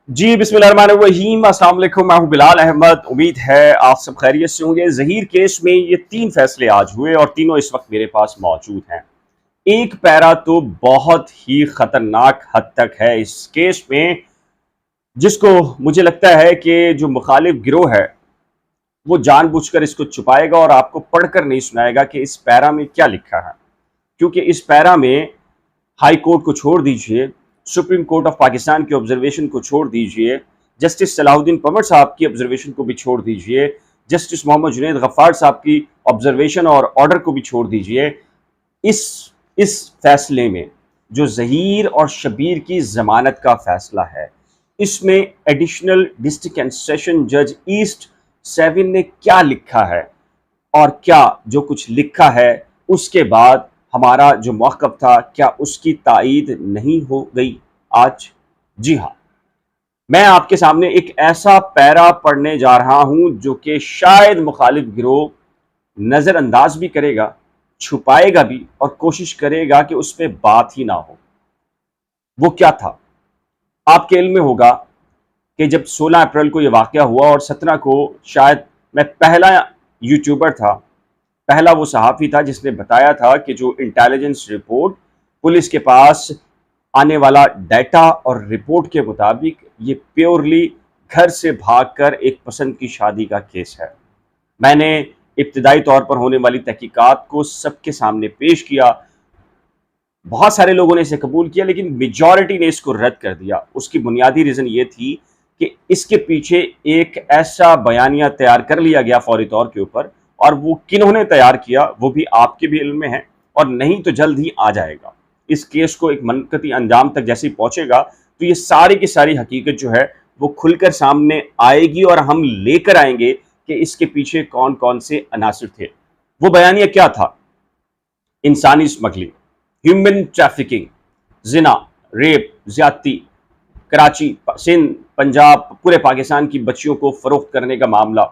जी बिस्मिल्लाहिर्रहमानिर्रहीम, अस्सलाम वालेकुम। मैं हूं बिलाल अहमद। उम्मीद है आप सब खैरियत से होंगे। ज़हीर केस में ये 3 फैसले आज हुए और तीनों इस वक्त मेरे पास मौजूद हैं। एक पैरा तो बहुत ही खतरनाक हद तक है इस केस में, जिसको मुझे लगता है कि जो मुखालिफ गिरोह है वो जानबूझकर इसको छुपाएगा और आपको पढ़कर नहीं सुनाएगा कि इस पैरा में क्या लिखा है। क्योंकि इस पैरा में हाई कोर्ट को छोड़ दीजिए, सुप्रीम कोर्ट ऑफ पाकिस्तान की ऑब्जर्वेशन को छोड़ दीजिए, जस्टिस सलाहुद्दीन पमर साहब की ऑब्जर्वेशन को भी छोड़ दीजिए, जस्टिस मोहम्मद जुनैद गफ्फार साहब की ऑब्जर्वेशन और ऑर्डर को भी छोड़ दीजिए। इस इस फैसले में जो ज़हीर और शबीर की जमानत का फैसला है, इसमें एडिशनल डिस्ट्रिक्ट एंड सेशन जज ईस्ट 7 ने क्या लिखा है और क्या जो कुछ लिखा है उसके बाद हमारा जो मौक़िफ़ था क्या उसकी तायीद नहीं हो गई आज? जी हाँ, मैं आपके सामने एक ऐसा पैरा पढ़ने जा रहा हूं जो कि शायद मुखालिफ गिरोह नज़रअंदाज भी करेगा, छुपाएगा भी और कोशिश करेगा कि उस पर बात ही ना हो। वो क्या था? आपके इल्म में होगा कि जब 16 अप्रैल को यह वाक़या हुआ और 17 को शायद मैं पहला यूट्यूबर था, पहला वो सहाफ़ी था जिसने बताया था कि जो इंटेलिजेंस रिपोर्ट पुलिस के पास आने वाला डाटा और रिपोर्ट के मुताबिक ये प्योरली घर से भागकर एक पसंद की शादी का केस है। मैंने इब्तिदाई तौर पर होने वाली तहकीकात को सबके सामने पेश किया। बहुत सारे लोगों ने इसे कबूल किया लेकिन मेजॉरिटी ने इसको रद्द कर दिया। उसकी बुनियादी रीज़न ये थी कि इसके पीछे एक ऐसा बयानिया तैयार कर लिया गया फौरी तौर के ऊपर, और वो किन्होंने तैयार किया वो भी आपके भी इल्म में है और नहीं तो जल्द ही आ जाएगा। इस केस को एक मनकती अंजाम तक जैसे ही पहुंचेगा तो ये सारी की सारी हकीकत जो है वो खुलकर सामने आएगी और हम लेकर आएंगे कि इसके पीछे कौन कौन से अनासिर थे। वो बयानिया क्या था? इंसानी स्मगलिंग, ह्यूमन ट्रैफिकिंग, जिना, रेप, ज्यादती, कराची, सिंध, पंजाब, पूरे पाकिस्तान की बच्चियों को फरोख्त करने का मामला,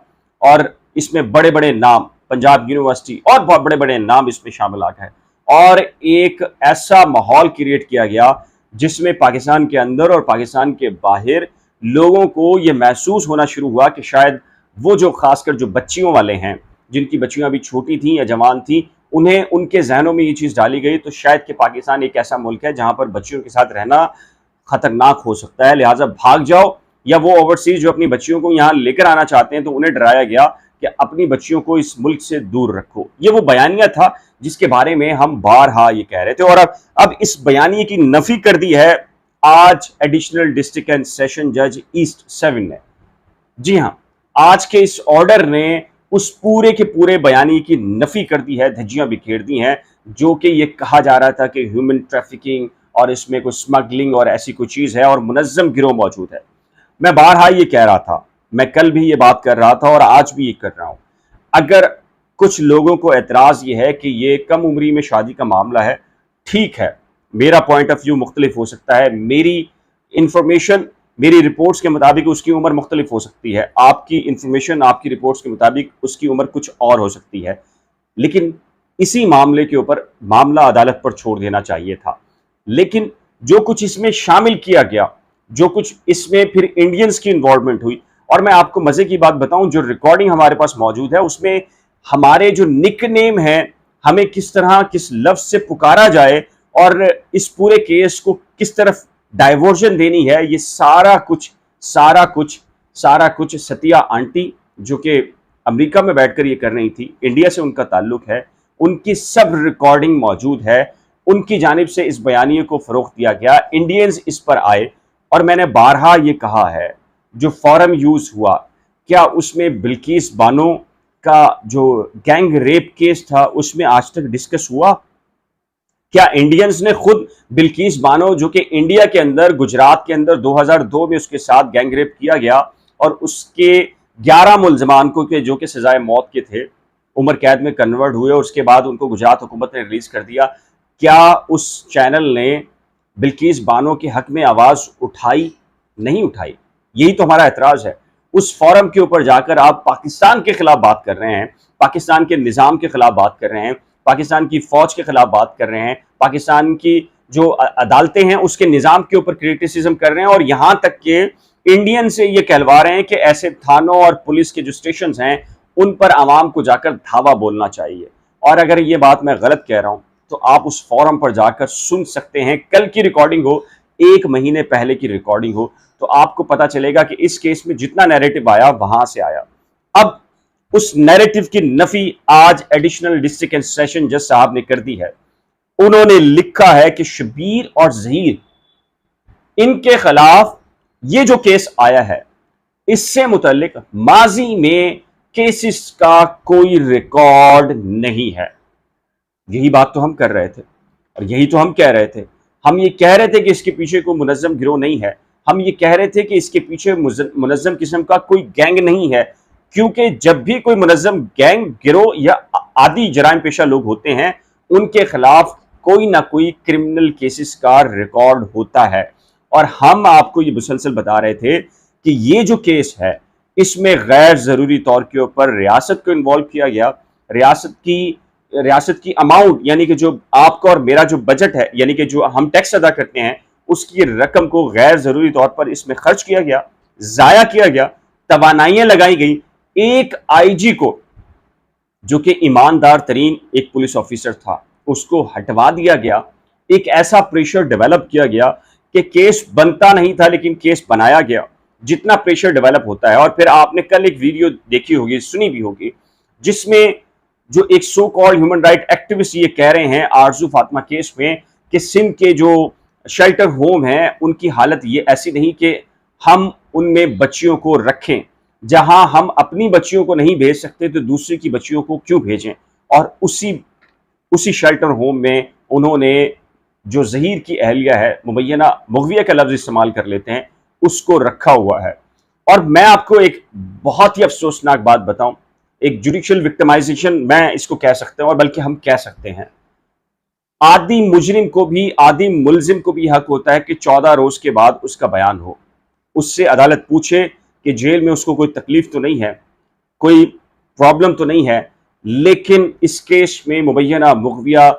और इसमें बड़े बड़े नाम, पंजाब यूनिवर्सिटी और बहुत बड़े बड़े नाम इसमें शामिल आ गए और एक ऐसा माहौल क्रिएट किया गया जिसमें पाकिस्तान के अंदर और पाकिस्तान के बाहर लोगों को ये महसूस होना शुरू हुआ कि शायद वो जो खासकर जो बच्चियों वाले हैं, जिनकी बच्चियां अभी छोटी थी या जवान थी, उन्हें उनके जहनों में ये चीज़ डाली गई तो शायद कि पाकिस्तान एक ऐसा मुल्क है जहां पर बच्चियों के साथ रहना खतरनाक हो सकता है, लिहाजा भाग जाओ। या वो ओवरसीज जो अपनी बच्चियों को यहाँ लेकर आना चाहते हैं तो उन्हें डराया गया कि अपनी बच्चियों को इस मुल्क से दूर रखो। ये वो बयानिया था जिसके बारे में हम बारहा ये कह रहे थे और अब इस बयानिए की नफी कर दी है आज एडिशनल डिस्ट्रिक्ट एंड सेशन जज ईस्ट 7 ने। जी हाँ, आज के इस ऑर्डर ने उस पूरे के पूरे बयानी की नफी कर दी है, धज्जियां बिखेर दी हैं, जो कि ये कहा जा रहा था कि ह्यूमन ट्रैफिकिंग और इसमें कोई स्मगलिंग और ऐसी कोई चीज़ है और मुनज़्ज़म गिरोह मौजूद है। मैं बारहा ये कह रहा था, मैं कल भी ये बात कर रहा था और आज भी ये कर रहा हूँ। अगर कुछ लोगों को एतराज़ ये है कि ये कम उम्री में शादी का मामला है, ठीक है, मेरा पॉइंट ऑफ व्यू मुख्तलिफ हो सकता है, मेरी इंफॉर्मेशन मेरी रिपोर्ट्स के मुताबिक उसकी उम्र मुख्तलिफ हो सकती है, आपकी इंफॉर्मेशन आपकी रिपोर्ट्स के मुताबिक उसकी उम्र कुछ और हो सकती है, लेकिन इसी मामले के ऊपर मामला अदालत पर छोड़ देना चाहिए था। लेकिन जो कुछ इसमें शामिल किया गया, जो कुछ इसमें फिर इंडियंस की इन्वॉल्वमेंट हुई, और मैं आपको मजे की बात बताऊं, जो रिकॉर्डिंग हमारे पास मौजूद है उसमें हमारे जो निक नेम है, हमें किस तरह किस लफ्ज से पुकारा जाए और इस पूरे केस को किस तरफ डाइवर्जन देनी है, ये सारा कुछ सतिया आंटी जो कि अमेरिका में बैठकर ये कर रही थी, इंडिया से उनका ताल्लुक है, उनकी सब रिकॉर्डिंग मौजूद है। उनकी जानिब से इस बयानिए को फरोख्त दिया गया, इंडियंस इस पर आए और मैंने बारहा ये कहा है, जो फॉरम यूज हुआ, क्या उसमें बिल्किस बानो का जो गैंग रेप केस था उसमें आज तक डिस्कस हुआ? क्या इंडियंस ने खुद बिल्किस बानो, जो कि इंडिया के अंदर गुजरात के अंदर 2002 में उसके साथ गैंग रेप किया गया और उसके 11 मुल्जमान को जो कि सजाए मौत के थे, उम्र कैद में कन्वर्ट हुए और उसके बाद उनको गुजरात हुकूमत ने रिलीज कर दिया, क्या उस चैनल ने बिल्किस बानो के हक में आवाज़ उठाई? नहीं उठाई। यही तो हमारा एतराज़ है। उस फोरम के ऊपर जाकर आप पाकिस्तान के खिलाफ बात कर रहे हैं, पाकिस्तान के निज़ाम के खिलाफ बात कर रहे हैं, पाकिस्तान की फ़ौज के खिलाफ बात कर रहे हैं, पाकिस्तान की जो अदालतें हैं उसके निज़ाम के ऊपर क्रिटिसिज्म कर रहे हैं, और यहां तक कि इंडियन से ये कहलवा रहे हैं कि ऐसे थानों और पुलिस के जो स्टेशन हैं उन पर आवाम को जाकर धावा बोलना चाहिए। और अगर ये बात मैं गलत कह रहा हूं तो आप उस फोरम पर जाकर सुन सकते हैं, कल की रिकॉर्डिंग हो, 1 महीने पहले की रिकॉर्डिंग हो, तो आपको पता चलेगा कि इस केस में जितना नैरेटिव आया वहां से आया। अब उस नैरेटिव की नफी आज एडिशनल डिस्ट्रिक्ट एंड सेशन जज साहब ने कर दी है। उन्होंने लिखा है कि शबीर और जहीर इनके खिलाफ ये जो केस आया है इससे मुतल्लिक माजी में केसेस का कोई रिकॉर्ड नहीं है। यही बात तो हम कर रहे थे और यही तो हम कह रहे थे। हम ये कह रहे थे कि इसके पीछे कोई मुनज़्ज़म गिरोह नहीं है। हम ये कह रहे थे कि इसके पीछे मुनज़्ज़म किस्म का कोई गैंग नहीं है, क्योंकि जब भी कोई मुनज़्ज़म गैंग गिरोह या आदि जराइम पेशा लोग होते हैं उनके खिलाफ कोई ना कोई क्रिमिनल केसेस का रिकॉर्ड होता है। और हम आपको ये मुसलसल बता रहे थे कि ये जो केस है इसमें गैर ज़रूरी तौर के ऊपर रियासत को इन्वॉल्व किया गया। रियासत की अमाउंट, यानी कि जो आपका और मेरा जो बजट है, यानी कि जो हम टैक्स अदा करते हैं, उसकी रकम को गैर ज़रूरी तौर पर इसमें खर्च किया गया, ज़ाया किया गया, तवानाइयाँ लगाई गई। एक आईजी को जो कि ईमानदार तरीन एक पुलिस ऑफिसर था उसको हटवा दिया गया। एक ऐसा प्रेशर डेवलप किया गया कि केस बनता नहीं था लेकिन केस बनाया गया। जितना प्रेशर डेवलप होता है, और फिर आपने कल एक वीडियो देखी होगी, सुनी भी होगी, जिसमें जो एक so called human right activist ये कह रहे हैं आरजू फातिमा केस में कि सिंध के जो शेल्टर होम हैं उनकी हालत ये ऐसी नहीं कि हम उनमें बच्चियों को रखें। जहां हम अपनी बच्चियों को नहीं भेज सकते तो दूसरे की बच्चियों को क्यों भेजें। और उसी शेल्टर होम में उन्होंने जो जहीर की अहलिया है, मुबैना मुगविया का लफ्ज़ इस्तेमाल कर लेते हैं, उसको रखा हुआ है। और मैं आपको एक बहुत ही अफसोसनाक बात बताऊं, एक जुडिशियल विक्टिमाइजेशन मैं इसको कह सकते हैं, और बल्कि हम कह सकते हैं, आदि मुजरिम को भी, आदि मुलजिम को भी हक होता है कि 14 रोज के बाद उसका बयान हो। उससे अदालत पूछे कि जेल में उसको कोई तकलीफ तो नहीं है, कोई प्रॉब्लम तो नहीं है, लेकिन इस केस में मुबैना मुगविया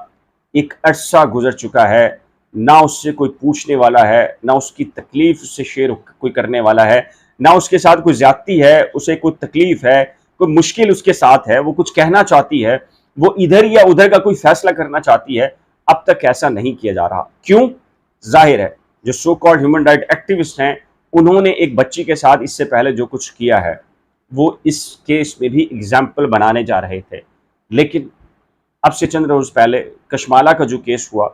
एक अरसा गुजर चुका है, ना उससे कोई पूछने वाला है, ना उसकी तकलीफ उससे शेयर कोई करने वाला है, ना उसके साथ कोई ज्यादती है, उसे कोई तकलीफ है, कोई मुश्किल उसके साथ है, वो कुछ कहना चाहती है, वो इधर या उधर का कोई फैसला करना चाहती है। अब तक ऐसा नहीं किया जा रहा। क्यों? जाहिर है जो so called human right activist हैं उन्होंने एक बच्ची के साथ इससे पहले जो कुछ किया है वो इस केस में भी एग्जाम्पल बनाने जा रहे थे। लेकिन अब से चंद रोज पहले कशमाला का जो केस हुआ,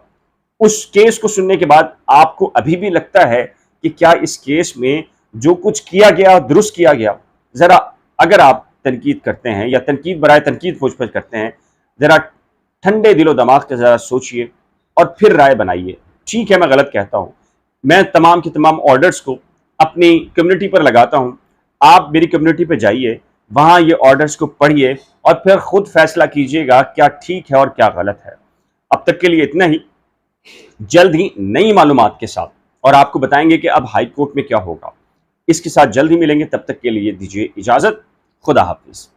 उस केस को सुनने के बाद आपको अभी भी लगता है कि क्या इस केस में जो कुछ किया गया दुरुस्त किया गया? जरा अगर आप तनकीद करते हैं या तनकीद बराए तनकीद पूछ-पाछ करते हैं, जरा ठंडे दिलो दिमाग से जरा सोचिए और फिर राय बनाइए। ठीक है, मैं गलत कहता हूं, मैं तमाम के तमाम ऑर्डर्स को अपनी कम्युनिटी पर लगाता हूं। आप मेरी कम्युनिटी पर जाइए, वहां ये ऑर्डर्स को पढ़िए और फिर खुद फैसला कीजिएगा क्या ठीक है और क्या गलत है। अब तक के लिए इतना ही। जल्द ही नई मालूमात के साथ और आपको बताएंगे कि अब हाई कोर्ट में क्या होगा। इसके साथ जल्द ही मिलेंगे, तब तक के लिए दीजिए इजाजत। खुदा हाफिज।